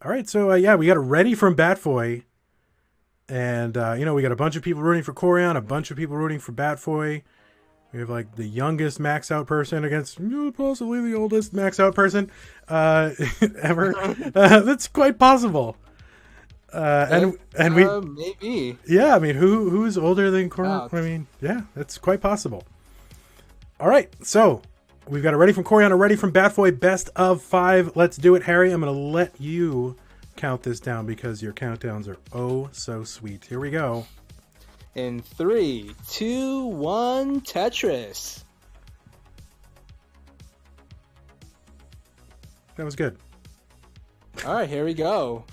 All right, so yeah, we got a ready from Batfoy, and we got a bunch of people rooting for Koryan, a bunch of people rooting for Batfoy. We have like the youngest max out person against possibly the oldest max out person ever. That's quite possible. And we maybe. yeah, I mean who's older than Koryan? Wow. I mean, yeah, that's quite possible. All right, so we've got a ready from Koryan, a ready from Batfoy, best of 5. Let's do it, Harry. I'm going to let you count this down because your countdowns are oh so sweet. Here we go. In 3, 2, 1, Tetris. That was good. All right, here we go.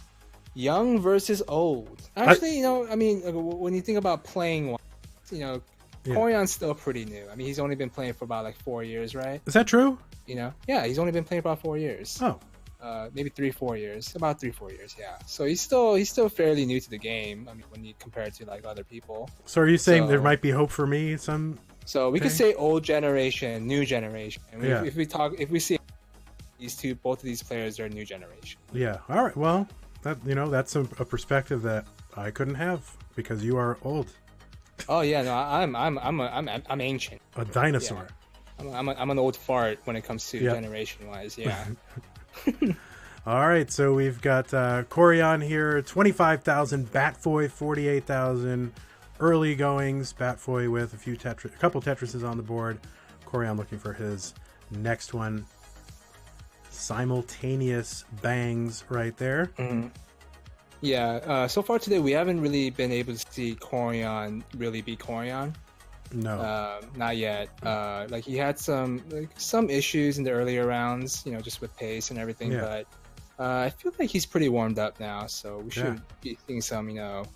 Young versus old. Actually, when you think about playing one, Yeah. Koryan's still pretty new. I mean, he's only been playing for about like 4 years, right? Is that true? Yeah, he's only been playing for about 4 years. Oh, Maybe 3-4 years, about 3-4 years. Yeah, so he's still fairly new to the game. I mean, when you compare it to like other people. so are you saying there might be hope for me? So we could say old generation, new generation. And Yeah. if we see both of these players are new generation. Yeah. All right. Well, that's a perspective that I couldn't have because you are old, Oh yeah, no, I'm ancient. a dinosaur. Yeah. I'm an old fart when it comes to Yeah. generation wise. Yeah. All right, so we've got Koryan here, 25,000, Batfoy 48,000, early goings, Batfoy with a couple Tetrises on the board, Koryan looking for his next one. Simultaneous bangs right there. Mm-hmm. Yeah. So far today, we haven't really been able to see Koryan really be Koryan. No. Not yet. Like he had some issues in the earlier rounds, just with pace and everything. Yeah. But I feel like he's pretty warmed up now, so we should Yeah. be seeing some,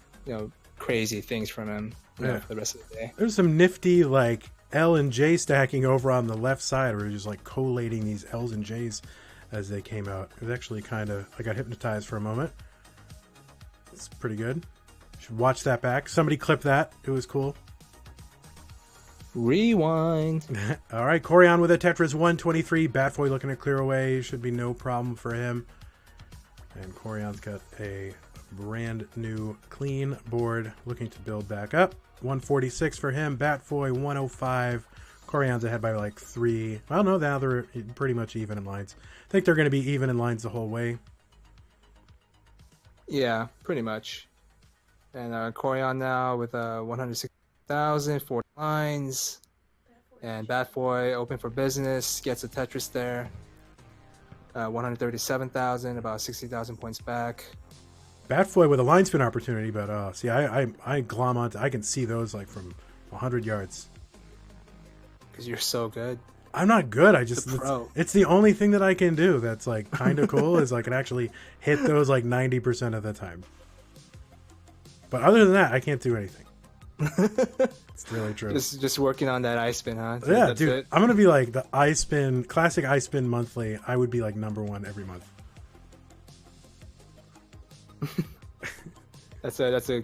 crazy things from him for the rest of the day. There's some nifty like L and J stacking over on the left side where you're just like collating these L's and J's as they came out. It was actually I got hypnotized for a moment. It's pretty good. You should watch that back. Somebody clip that. It was cool. Rewind. All right, Koryan with a Tetris 123. Batfoy looking to clear away. Should be no problem for him. And Koryan's got a brand new clean board looking to build back up. 146 for him. Batfoy 105. Koryan's ahead by like 3. Well, no, now they're pretty much even in lines. I think they're going to be even in lines the whole way. Yeah, pretty much. And Koryan now with 160,000, 40 lines. And Batfoy open for business, gets a Tetris there. 137,000, about 60,000 points back. Batfoy with a line spin opportunity, but see, I glom onto. I can see those like from 100 yards. Because you're so good. I'm not good. I just pro. It's the only thing that I can do that's like kind of cool is I can actually hit those like 90% of the time. But other than that, I can't do anything. It's really true. Just working on that ice spin, huh? Yeah, That's dude. it? I'm gonna be like the ice spin, classic ice spin monthly. I would be like #1 every month. That's a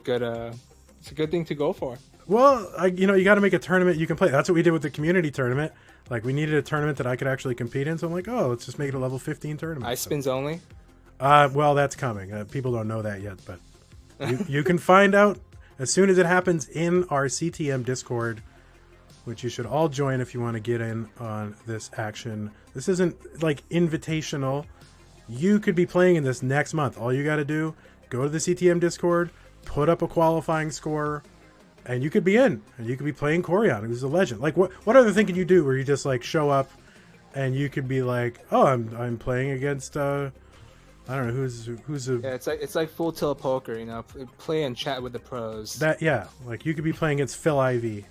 good thing to go for. Well, you got to make a tournament you can play. That's what we did with the community tournament. Like we needed a tournament that I could actually compete in. So I'm like, let's just make it a level 15 tournament. Ice spins only. Well, that's coming. People don't know that yet, but you can find out as soon as it happens in our CTM Discord, which you should all join if you want to get in on this action. This isn't like invitational. You could be playing in this next month. All you got to do, go to the CTM Discord, put up a qualifying score, and you could be in. And you could be playing Koryan, who's a legend. Like, what other thing can you do where you just, like, show up and you could be like, oh, I'm playing against, I don't know, who's a... Yeah, it's like full tilt poker, play and chat with the pros. Like, you could be playing against Phil Ivey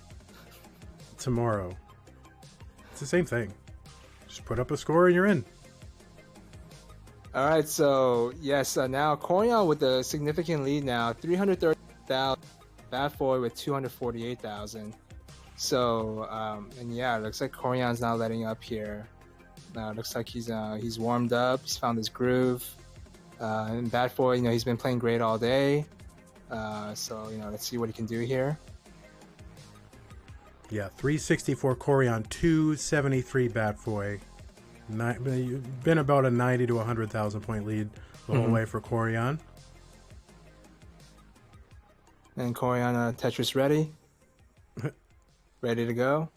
tomorrow. It's the same thing. Just put up a score and you're in. All right, so yes, now Koryan with a significant lead now, 330,000. Batfoy with 248,000. So and yeah, it looks like Koryan's now letting up here. Now it looks like he's warmed up. He's found his groove. And Batfoy, he's been playing great all day. So let's see what he can do here. Yeah, 364 Koryan, 273 Batfoy. Been about a 90 to 100,000 point lead the whole way for Koryan. And Koryan, Tetris ready. Ready to go.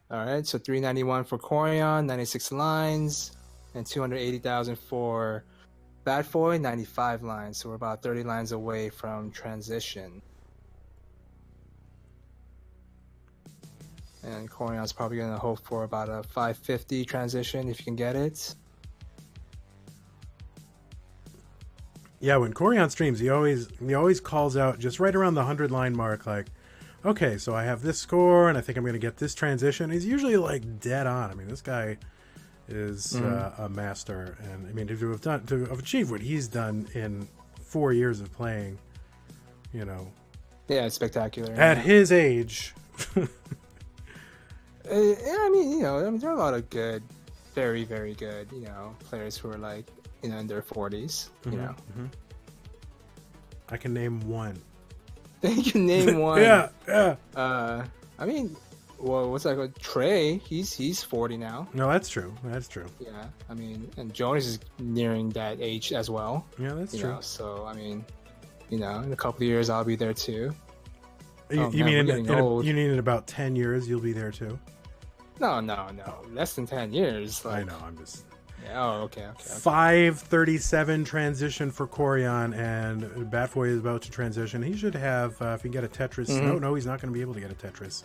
All right, so 391 for Koryan, 96 lines, and 280,000 for Batfoy, 95 lines. So we're about 30 lines away from transition. And Koryan's probably going to hope for about a 550 transition if you can get it. Yeah, when Koryan streams, he always calls out just right around the 100-line mark, like, okay, so I have this score, and I think I'm going to get this transition. He's usually like dead on. I mean, this guy is a master, and I mean, to have achieved what he's done in 4 years of playing, you know, yeah, it's spectacular. At his age. Yeah, I mean, there are a lot of good, very, very good, players who are like, in their 40s, I can name one. You can name one. Yeah. I mean, well, what's that called? Trey, he's 40 now. No, that's true. Yeah, I mean, and Jonas is nearing that age as well. Yeah, that's true. So, I mean, in a couple of years, I'll be there too. You mean in about 10 years, you'll be there too? No. Less than 10 years. I know, I'm just... Yeah, oh, okay. 537 transition for Koryan, and Batfoy is about to transition. He should have, if he can get a Tetris... No, he's not going to be able to get a Tetris.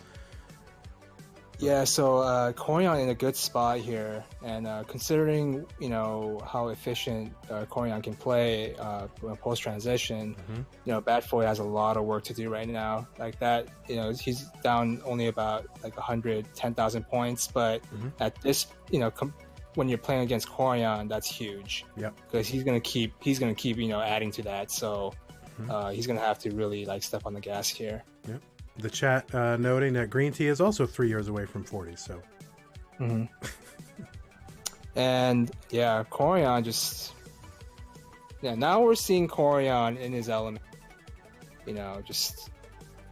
Yeah, so Koryan in a good spot here, and considering how efficient Koryan can play post transition, Batfoy has a lot of work to do right now. Like that, he's down only about like 110,000 points, but at this, when you're playing against Koryan, that's huge. Yep. Because he's gonna keep adding to that, so he's gonna have to really like step on the gas here. Yep. The chat noting that Green Tea is also 3 years away from 40, so. And yeah, Koryan now we're seeing Koryan in his element. Just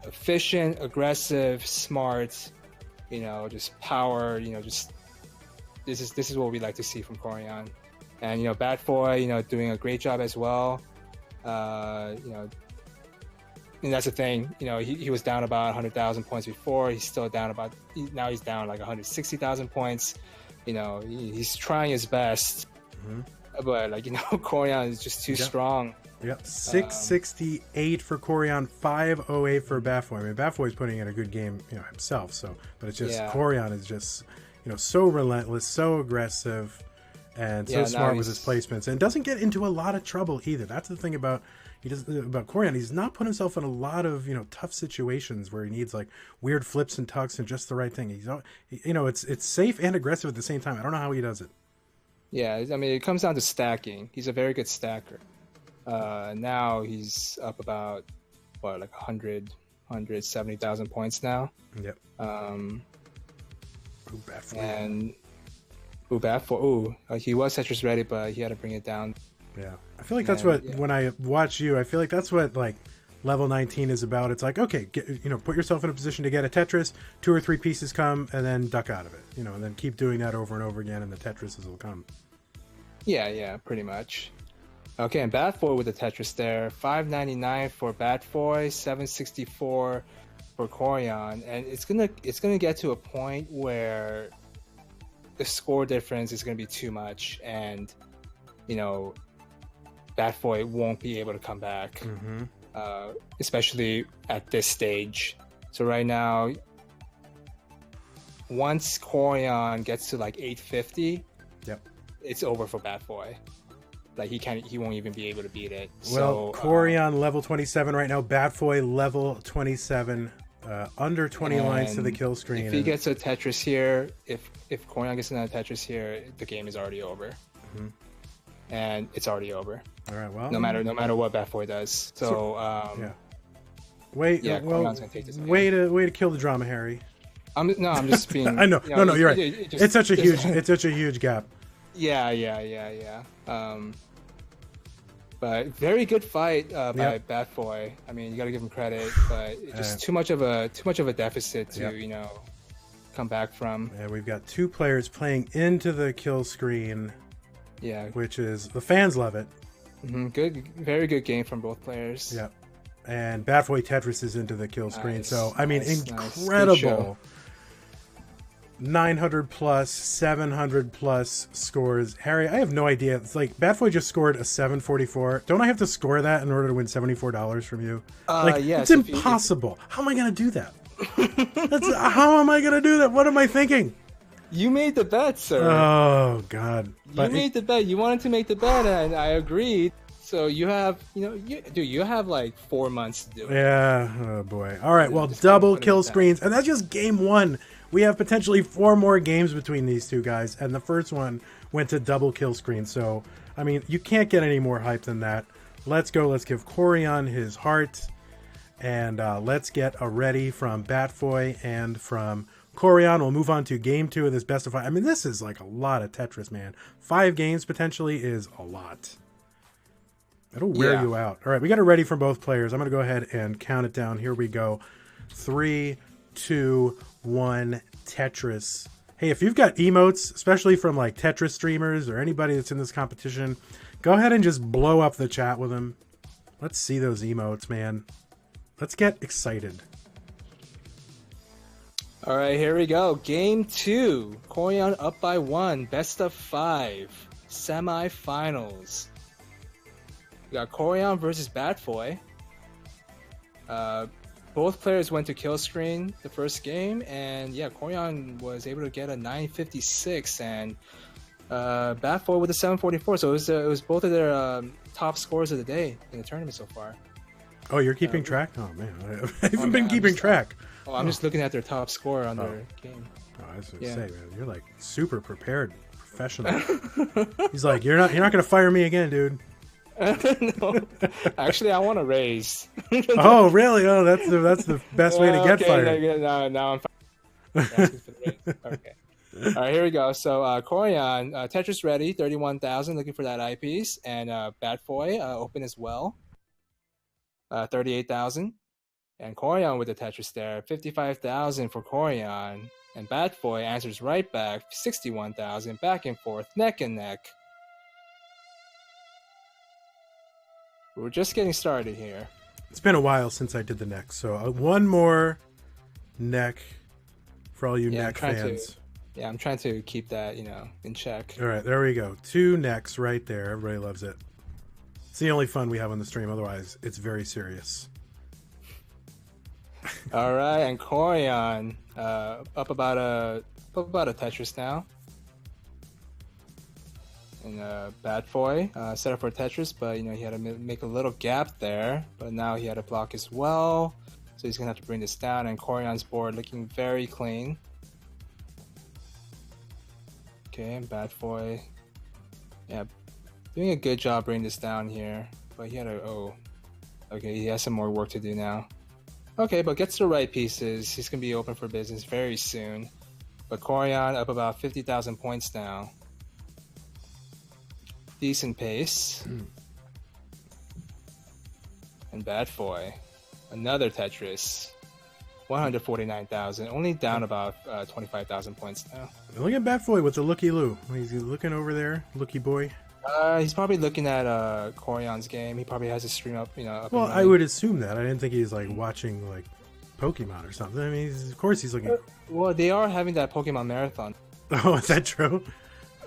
efficient, aggressive, smart, just power, this is what we like to see from Koryan. And Batfoy, doing a great job as well. And that's the thing, he was down about 100,000 points before. He's still down now he's down like 160,000 points. He's trying his best, but Koryan is just too strong. Yep, 668 for Koryan, 508 for Batfoy. I mean, Batfoy's putting in a good game, himself. So, but it's just Koryan is just, so relentless, so aggressive, and so smart with his placements, and doesn't get into a lot of trouble either. That's the thing about Koryan. He's not put himself in a lot of tough situations where he needs like weird flips and tucks and just the right thing. He's it's safe and aggressive at the same time. I don't know how he does it. Yeah, I mean, it comes down to stacking. He's a very good stacker. Now he's up about like 170,000 points now. Yep. Batfoy. He was Tetris ready, but he had to bring it down. Yeah, I feel like that's when I watch you, I feel like that's what like level 19 is about. It's like, okay, put yourself in a position to get a Tetris, 2 or 3 pieces come, and then duck out of it, and then keep doing that over and over again, and the Tetrises will come. Yeah, pretty much. Okay, and Batfoy with the Tetris there, 599 for Batfoy, 764 for Koryan, and it's gonna get to a point where the score difference is gonna be too much, and Batfoy won't be able to come back, especially at this stage. So right now, once Koryan gets to like 850, it's over for Batfoy. Like he won't even be able to beat it. Well, Koryan level 27 right now. Batfoy level 27, under 20 lines to the kill screen. If he gets a Tetris here, if Koryan gets another Tetris here, the game is already over. And it's already over. All right. Well, no matter what Batfoy does. So way to kill the drama, Harry. I'm just being. I know. No, you're right. It's such a huge gap. Yeah. But very good fight by Batfoy. I mean, you got to give him credit, but it's just too much of a deficit to come back from. Yeah, we've got 2 players playing into the kill screen. Yeah, which is the fans love it. Good, very good game from both players. Yep. And Batfoy Tetris is into the kill screen. So, I mean, nice. incredible. 900 plus, 700 plus scores. Harry, I have no idea. It's like Batfoy just scored a 744. Don't I have to score that in order to win $74 from you? Yes, it's impossible. How am I going to do that? How am I going to do that? What am I thinking? You made the bet, sir. Oh, God. You made the bet. You wanted to make the bet, and I agreed. So you have, you have like 4 months to do it. Yeah. Oh, boy. All right. Well, double kill screens. And that's just game one. We have potentially 4 more games between these two guys. And the first one went to double kill screen. So, I mean, you can't get any more hype than that. Let's go. Let's give Koryan his heart. And let's get a ready from Batfoy and from Koryan. We'll move on to game 2 of this best of 5. I mean, this is like a lot of Tetris, man. 5 games potentially is a lot. It'll wear you out. All right, we got it ready from both players. I'm going to go ahead and count it down. Here we go. 3, 2, 1, Tetris. Hey, if you've got emotes, especially from like Tetris streamers or anybody that's in this competition, go ahead and just blow up the chat with them. Let's see those emotes, man. Let's get excited. All right, here we go. Game 2. Koryan up by 1. Best of 5. Semifinals. We got Koryan versus Batfoy. Both players went to kill screen the first game, and yeah, Koryan was able to get a 956, and Batfoy with a 744. So it was both of their top scores of the day in the tournament so far. Oh, you're keeping track? Oh man, I haven't been keeping track. I'm just looking at their top score on their game. Oh, I was gonna say, man, you're like super prepared, professional. He's like, you're not gonna fire me again, dude. No, actually, I want to raise. Oh, really? Oh, that's the best way to get fired. No, I'm fired. Okay. All right, here we go. So, Koryan, Tetris ready, 31,000, looking for that eyepiece, and Batfoy open as well, 38,000, and Koryan with the Tetris there, 55,000 for Koryan, and Batfoy answers right back, 61,000, back and forth, neck and neck. We're just getting started here. It's been a while since I did the neck, so one more neck for all you neck fans. I'm trying to keep that, in check. All right, there we go. 2 necks right there. Everybody loves it. It's the only fun we have on the stream. Otherwise, it's very serious. All right, and Koryan up about a Tetris now. And Batfoy set up for Tetris, but he had to make a little gap there. But now he had to block as well, so he's gonna have to bring this down. And Koryan's board looking very clean. Okay, and Batfoy, doing a good job bringing this down here. But he had to okay, he has some more work to do now. Okay, but gets the right pieces. He's gonna be open for business very soon. But Koryan up about 50,000 points now. Decent pace. And Batfoy, another Tetris, 149,000, only down about 25,000 points now. Look at Batfoy with the looky-loo. He's looking over there, looky boy. He's probably looking at Koryan's game. He probably has a stream up, up. Well, I would assume that. I didn't think he's like watching like Pokemon or something. I mean, of course he's looking. Well, they are having that Pokemon marathon. Oh, is that true?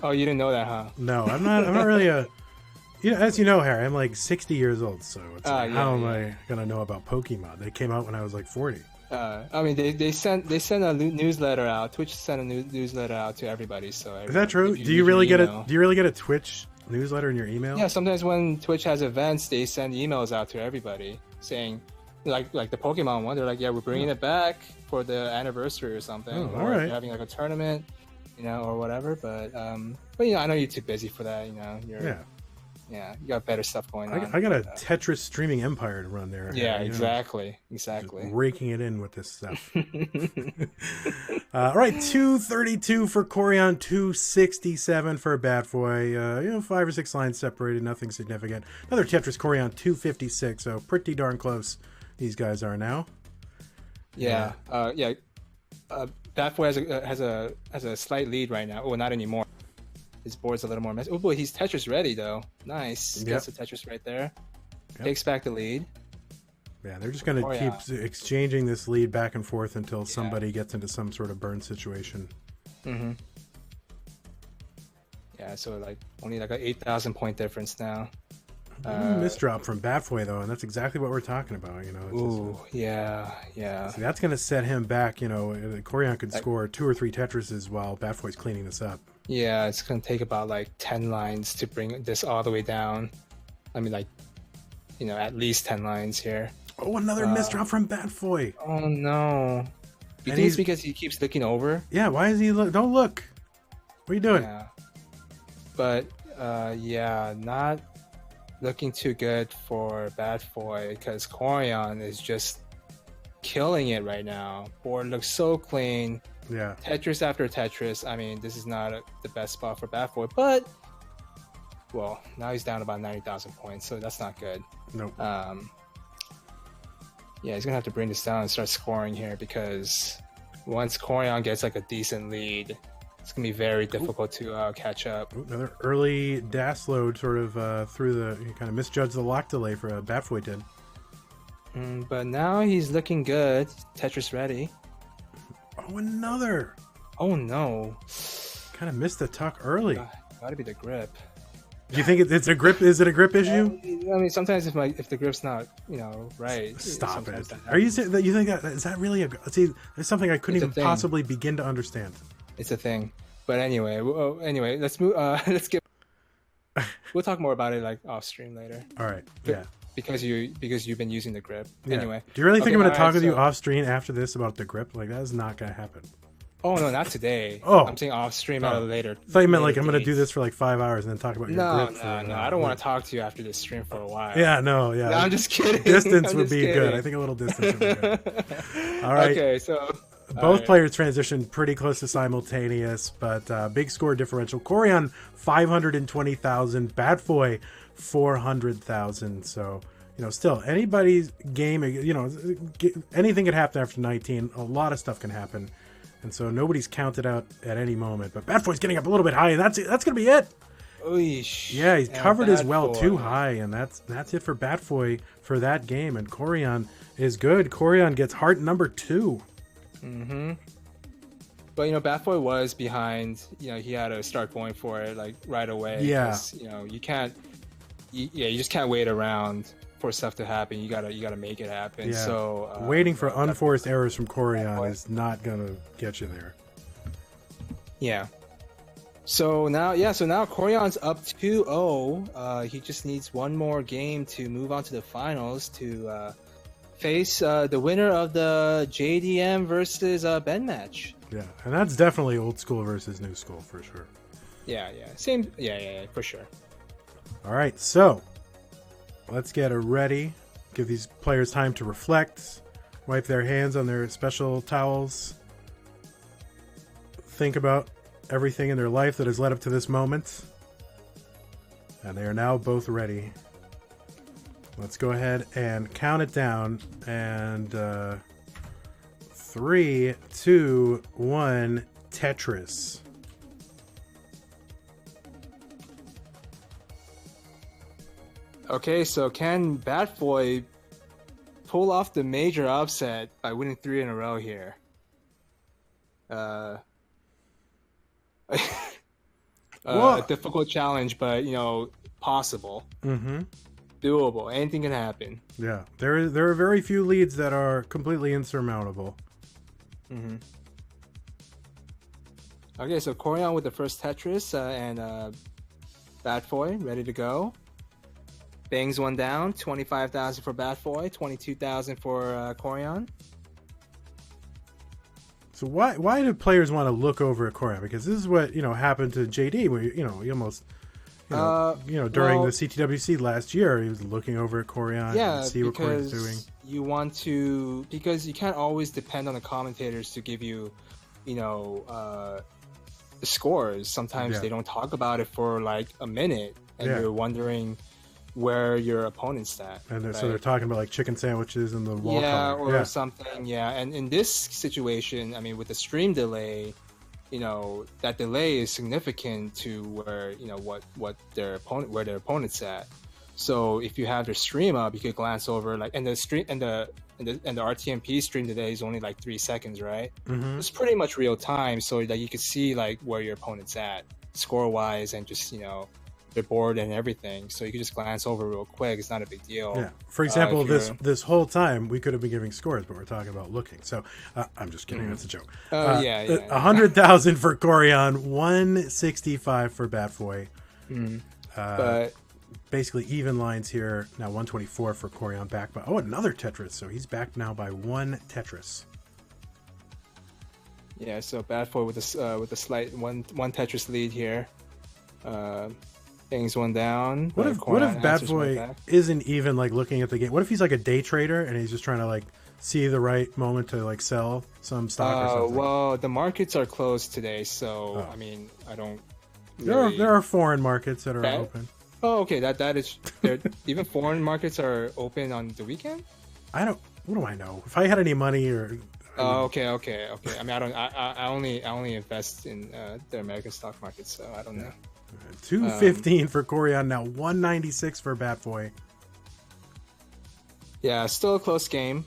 Oh, you didn't know that, huh? No, I'm not really a. As you know, Harry, I'm like 60 years old, so it's how am I gonna know about Pokemon? They came out when I was like 40. I mean, they sent a newsletter out. Twitch sent a newsletter out to everybody. So is that true? Do you really get a Twitch newsletter in your email? Yeah, sometimes when Twitch has events, they send emails out to everybody saying, like the Pokemon one, they're like, yeah, we're bringing it back for the anniversary or something. Oh, or all right. They're having like a tournament, or whatever. But I know you're too busy for that. Yeah, you got better stuff going on. I got a Tetris streaming empire to run there. Yeah, exactly. Just raking it in with this stuff. All right, 232 for Koryan, 267 for Batfoy. 5 or 6 lines separated, nothing significant. Another Tetris Koryan, 256. So pretty darn close. These guys are now. Yeah. Batfoy has a slight lead right now. Well, not anymore. his board's a little more messy. Oh boy, he's Tetris ready though. Nice. Yep. Gets the Tetris right there. Yep. Takes back the lead. Yeah, they're just going to keep exchanging this lead back and forth until somebody gets into some sort of burn situation. Mm-hmm. Yeah, so like only like an 8,000 point difference now. Misdrop from Batfoy though, and that's exactly what we're talking about. You know. Ooh, yeah. See, that's going to set him back. You know, Koryan could score 2 or 3 Tetrises while Batfoy's cleaning this up. Yeah, it's going to take about like 10 lines to bring this all the way down. I mean, like, you know, at least 10 lines here. Oh, another misdrop from Batfoy. Oh no! You think it's because he keeps looking over? Yeah. Why is he? Don't look. What are you doing? Yeah. But yeah, not looking too good for Batfoy because Koryan is just killing it right now. Board looks so clean. Yeah. Tetris after Tetris. I mean, this is not the best spot for Batfoy, but well, now he's down about 90,000 points, so that's not good. Nope. Yeah, he's gonna have to bring this down and start scoring here because once Koryan gets like a decent lead, it's gonna be very difficult to catch up. Another early dash load, sort of through the. He kind of misjudged the lock delay for Batfoy did. But now he's looking good. Tetris ready. Oh, another. Oh no! Kind of missed the tuck early. Gotta be the grip. Do you think it's a grip? Is it a grip issue? I mean, sometimes if the grip's not, you know, right. Stop it. Are you saying that you think that is that really a? See, there's something I couldn't even possibly begin to understand. It's a thing. But anyway, let's move. Let's get. We'll talk more about it like off stream later. All right. Yeah. Because you've been using the grip. Yeah. Anyway. Do you really think I'm going to talk with you off stream after this about the grip? Like that is not going to happen. Oh no, not today. Oh, I'm saying off stream at a later. I thought you meant like I'm going to do this for like 5 hours and then talk about your grip. No. I don't want to talk to you after this stream for a while. Yeah, no, yeah. No, I'm just kidding. Distance would be good. I think a little distance would be good. All right. Okay, so both players transitioned pretty close to simultaneous, but big score differential. Koryan 520,000, Batfoy 400,000. So you know, still anybody's game. You know, anything could happen after 19. A lot of stuff can happen. And so nobody's counted out at any moment. But Batfoy's getting up a little bit high, and that's going to be it. Oish. Yeah, he's covered his well too high, and that's it for Batfoy for that game. And Koryan is good. Koryan gets heart number 2. Mm-hmm. But, you know, Batfoy was behind. You know, he had to start going for it, like, right away. Yeah. You know, you can't... you just can't wait around for stuff to happen. You gotta make it happen. Yeah. So waiting for unforced errors from Koryan is not gonna get you there. Yeah. So now Koryan's up 2-0. He just needs one more game to move on to the finals to face the winner of the JDM versus Ben match. Yeah, and that's definitely old school versus new school for sure. Yeah. Same. Yeah, for sure. All right, so let's get ready. Give these players time to reflect, wipe their hands on their special towels, think about everything in their life that has led up to this moment. And they are now both ready. Let's go ahead and count it down. And 3, 2, 1, Tetris. Okay, so can Batfoy pull off the major upset by winning 3 in a row here? A difficult challenge, but you know, possible. Mm-hmm. Doable. Anything can happen. Yeah, there are very few leads that are completely insurmountable. Mm-hmm. Okay, so Koryan with the first Tetris and Batfoy ready to go. Bangs one down. 25,000 for Batfoy. 22,000 for Koryan. So why do players want to look over at Koryan? Because this is what happened to JD, where he almost during the CTWC last year, he was looking over at Koryan and see what Koryan's doing. Because you can't always depend on the commentators to give you, the scores. Sometimes they don't talk about it for like a minute, and you're wondering where your opponent's at. And so they're talking about like chicken sandwiches and the wall color. Or something. Yeah, and in this situation, I mean, with the stream delay, that delay is significant to where what their opponent's at. So if you have their stream up, you could glance over and the stream and the RTMP stream today is only like 3 seconds, right? Mm-hmm. It's pretty much real time, so that you could see like where your opponent's at score wise and just their board and everything. So you could just glance over real quick. It's not a big deal. Yeah. For example, this whole time we could have been giving scores, but we're talking about looking. So I'm just kidding. That's a joke. Yeah. 100,000 for Koryan, 165 for Batfoy. But basically even lines here now. 124 for Koryan, back by another Tetris. So he's back now by 1 Tetris. Yeah. So Batfoy with a slight one Tetris lead here. Things one down. What if Batfoy isn't even like looking at the game? What if he's like a day trader and he's just trying to like see the right moment to like sell some stock or something? Well, the markets are closed today, so I mean, I don't. Really... There are foreign markets that are open. Oh, okay. That is. Even foreign markets are open on the weekend. I don't. What do I know? If I had any money or. Oh, okay. I mean, I don't. I only invest in the American stock market, so I don't know. 215 for Koryan now, 196 for Batfoy. Yeah, still a close game,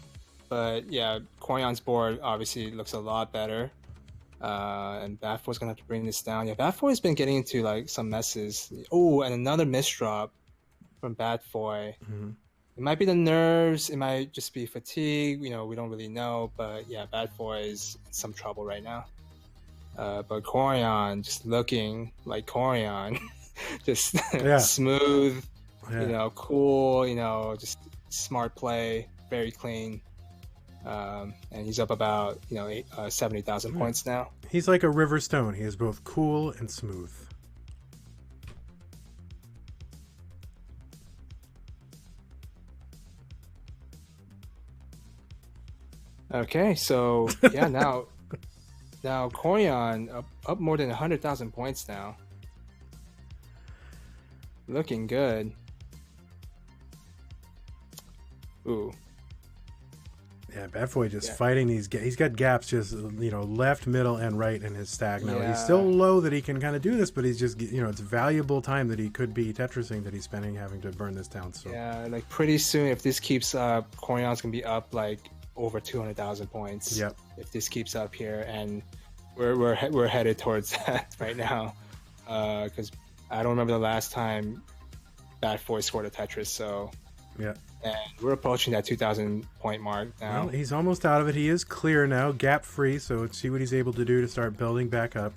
but yeah, Koryan's board obviously looks a lot better, and Batfoy's gonna have to bring this down. Yeah, Batfoy's been getting into like some messes. Oh, and another misdrop from Batfoy. Mm-hmm. It might be the nerves. It might just be fatigue. We don't really know, but yeah, Batfoy is in some trouble right now. But Koryan just looking like Koryan, just smooth, cool, just smart play, very clean, and he's up about 70,000 points now. He's like a river stone. He is both cool and smooth. Okay, so yeah, now Koryan up more than 100,000 points now. Looking good. Ooh. Yeah, Batfoy just fighting these. He's got gaps just left, middle, and right in his stack now. Yeah. He's still low that he can kind of do this, but he's just it's valuable time that he could be Tetrising that he's spending having to burn this down. So yeah, like pretty soon if this keeps up, Koryan's gonna be up like over 200,000 points. Yep. If this keeps up here, and we're headed towards that right now, because I don't remember the last time Batfoy scored a Tetris. So yeah, and we're approaching that 2,000 point mark now. Well, he's almost out of it. He is clear now, gap free. So let's see what he's able to do to start building back up.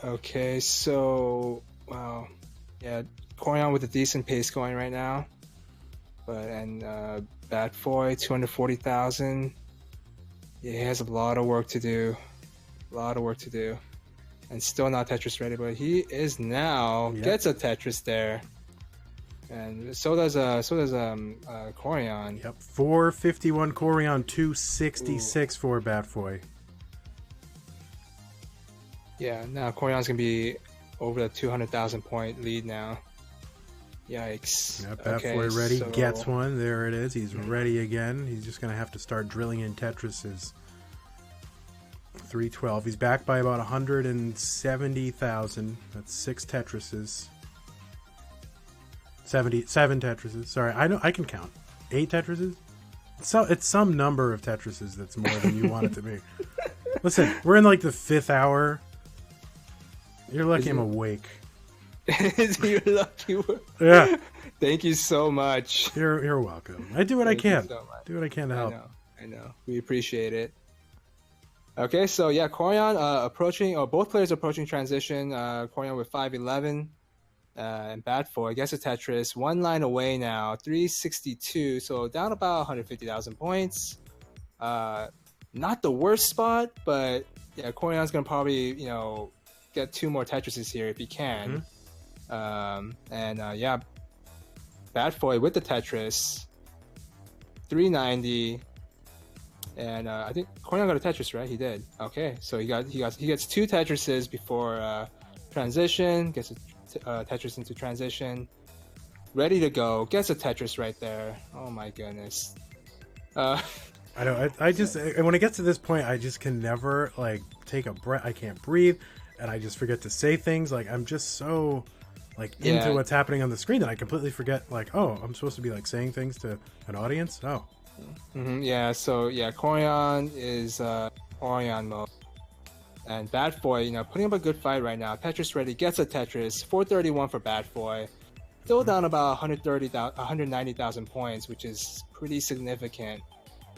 Okay, so wow, yeah. Koryan with a decent pace going right now, and Batfoy 240,000. Yeah, he has a lot of work to do, and still not Tetris ready. But he is now gets a Tetris there, and so does Koryan. Yep, 451 Koryan, 266 for Batfoy. Yeah, now Koryan's gonna be over the 200,000 point lead now. Yikes. Yep, Batfoy ready, gets one. There it is. He's ready again. He's just going to have to start drilling in Tetris's 312. He's back by about 170,000. That's 6 Tetrises. 7 Tetrises. Sorry, I know I can count. 8 Tetrises? So it's some number of Tetrises that's more than you want it to be. Listen, we're in like the 5th hour. You're lucky I'm awake. You're lucky. Yeah. Thank you so much. You're welcome. I do what I can. Do what I can to help. I know. We appreciate it. Okay, so yeah, Koryan approaching, or both players approaching transition. Koryan with 511, and Batfoy gets a Tetris. 1 line away now, 362. So down about 150,000 points. Not the worst spot, but yeah, Koryan's gonna probably get 2 more Tetrises here if he can. Mm-hmm. Yeah, Batfoy with the Tetris, 390, and I think Koryan got a Tetris, right? He did. Okay, so he gets 2 Tetrises before transition. Gets a Tetris into transition, ready to go. Gets a Tetris right there. Oh my goodness. I know. I just when it gets to this point, I just can never like take a breath. I can't breathe, and I just forget to say things. Like I'm just so like into what's happening on the screen that I completely forget. Like, oh, I'm supposed to be like saying things to an audience. Oh, Yeah. So yeah, Koryan is Koryan mode, and Batfoy, putting up a good fight right now. Tetris ready gets a Tetris. 431 for Batfoy. Still down about 190,000 points, which is pretty significant.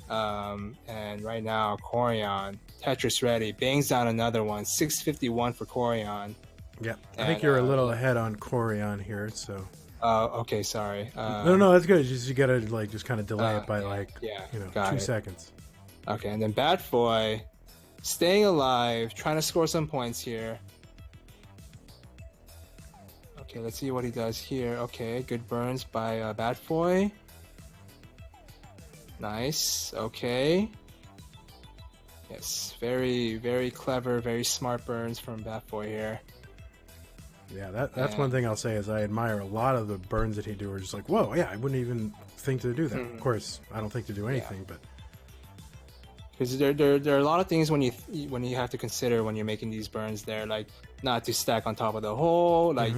And right now, Koryan, Tetris ready, bangs down another one, 651 for Koryan. yeah. I think you're a little ahead on Koryan here. So. Okay, sorry. No, that's good. Just you gotta like just kind of delay it by 2 seconds. Okay, and then Batfoy, staying alive, trying to score some points here. Okay, let's see what he does here. Okay, good burns by Batfoy. Nice. Okay. Yes, very, very clever, very smart burns from Batfoy here. Yeah, that's one thing I'll say is I admire a lot of the burns that he do. Are just like, whoa, yeah, I wouldn't even think to do that. Of course, I don't think to do anything, but because there are a lot of things when you have to consider when you're making these burns. There, like not to stack on top of the hole, like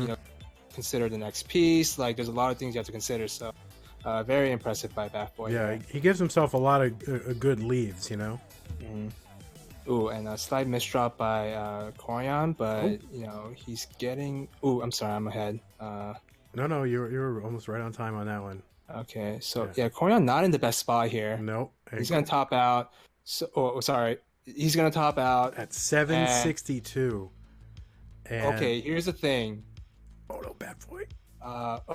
consider the next piece. Like there's a lot of things you have to consider. So, very impressive by Batfoy. Yeah, he gives himself a lot of good leads, Ooh, and a slight misdrop by Koryan, but he's getting. Ooh, I'm sorry, I'm ahead. No, you were almost right on time on that one. Okay, so yeah, Koryan not in the best spot here. Nope. He's gonna top out. So, sorry, he's gonna top out at 762. Okay, here's the thing. Oh no, Batfoy.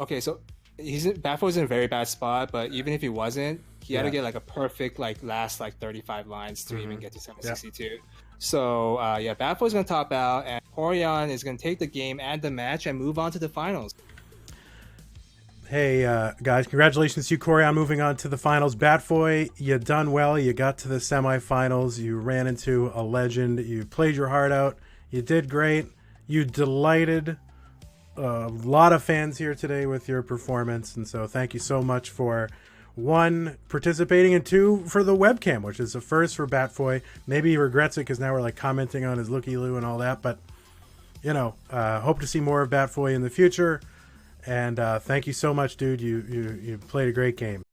Okay, so Batfoy's in a very bad spot, but even if he wasn't, he had to get like a perfect last 35 lines to even get to 762. Yeah. So Batfoy's gonna top out, and Koryan is gonna take the game and the match and move on to the finals. Hey guys, congratulations to you, Koryan, moving on to the finals. Batfoy, you done well. You got to the semifinals. You ran into a legend. You played your heart out. You did great. You delighted a lot of fans here today with your performance, and so thank you so much for 1, participating, and 2, for the webcam, which is a first for Batfoy. Maybe he regrets it because now we're like commenting on his looky-loo and all that, but hope to see more of Batfoy in the future. And thank you so much, dude. You played a great game.